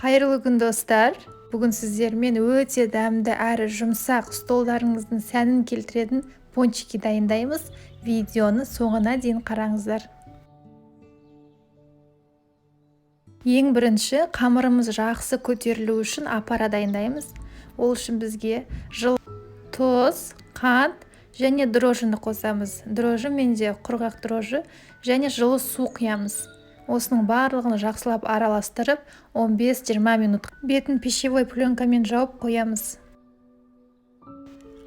Қайырлы күн достар. Бүгін сіздермен өте дәмді әрі жұмсақ столдарыңыздың сәнін келтіретін пончики дайындаймыз. Видеоны соңына дейін қараңыздар. Ең бірінші қамырымыз жақсы көтерілу үшін аппара дайындаймыз. Ол үшін бізге жылы тұз, қант және дрожжыны қосамыз. Дрожжы менде құрғақ дрожжы және жылы су құямыз. Осының барлығын жақсылап араластырып 15-20 минут бетін пищевой пленкамен жауып қоямыз.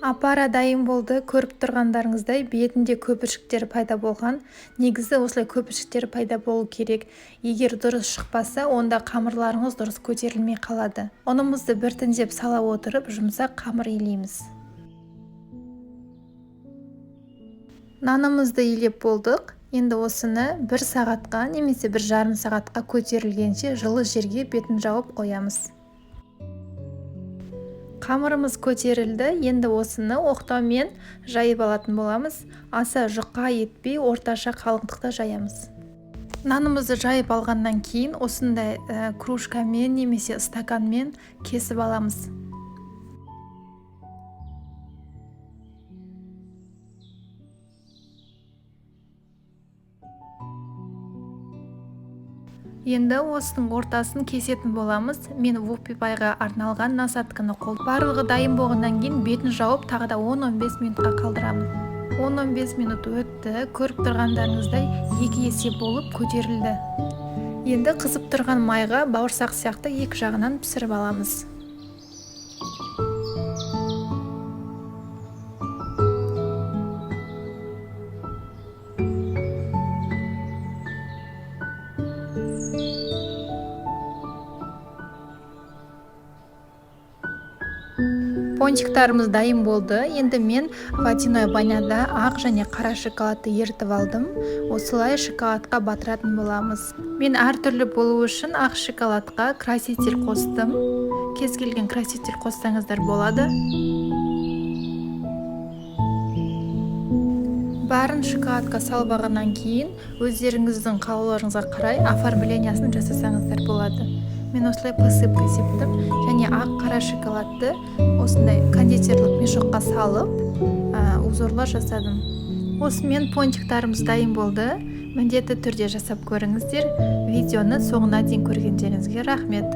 Аппара дайын болды. Көріп тұрғандарыңыздай бетінде көпіршіктер пайда болған. Негізі осылай көпіршіктер пайда болу керек. Егер дұрыс шықпаса, онда қамырларыңыз дұрыс көтерілмей қалады. Ұнымызды біртіндеп сала отырып, жұмсақ қамыр илейміз. Нанымызды илеп болдық. Енді осыны 1 сағатқа немесе 1,5 сағатқа көтерілгенше жылы жерге бетін жауып қоямыз. Қамырымыз көтерілді. Енді осыны оқтаумен жайып алатын боламыз. Аса жұқа етпей, орташа қалыңдықта жаямыз. Нанымызды жайып алғаннан кейін осындай кружкамен немесе стаканмен кесіп аламыз. Енді осының ортасын кесетін боламыз. Мен вуппипайға арналған насатканы қолданамын. Барлығы дайын болғаннан кейін бетін жауып, тағы да 10-15 минутқа қалдырамын. 10-15 минут өтті. Көріп тұрғандарыңыздай 2 есе болып көтерілді. Енді қызып тұрған майға бауырсақ сияқты екі жағынан пісіріп аламыз. Пончиктарымыз дайын болды. Енді мен водяной баняда ақ және қара шоколадты ертіп алдым. Осылай шоколадқа батыратын боламыз. Мен әртүрлі болу үшін ақ шоколадқа краситель қостым. Кез келген краситель қоссаңыздар болады. Барын шоколадқа салып алғаннан кейін өздеріңіздің қалауларыңызға қарай оформлениясын жасасаңыздар болады. Мен осылай посыпка септім және ақ қара шоколадты осындай кондитерлік мешокқа салып узорлар жасадым. Осымен пончиктарымыз дайын болды. Міндетті түрде жасап көріңіздер. Видеоны соңына дейін көргендеріңізге рахмет.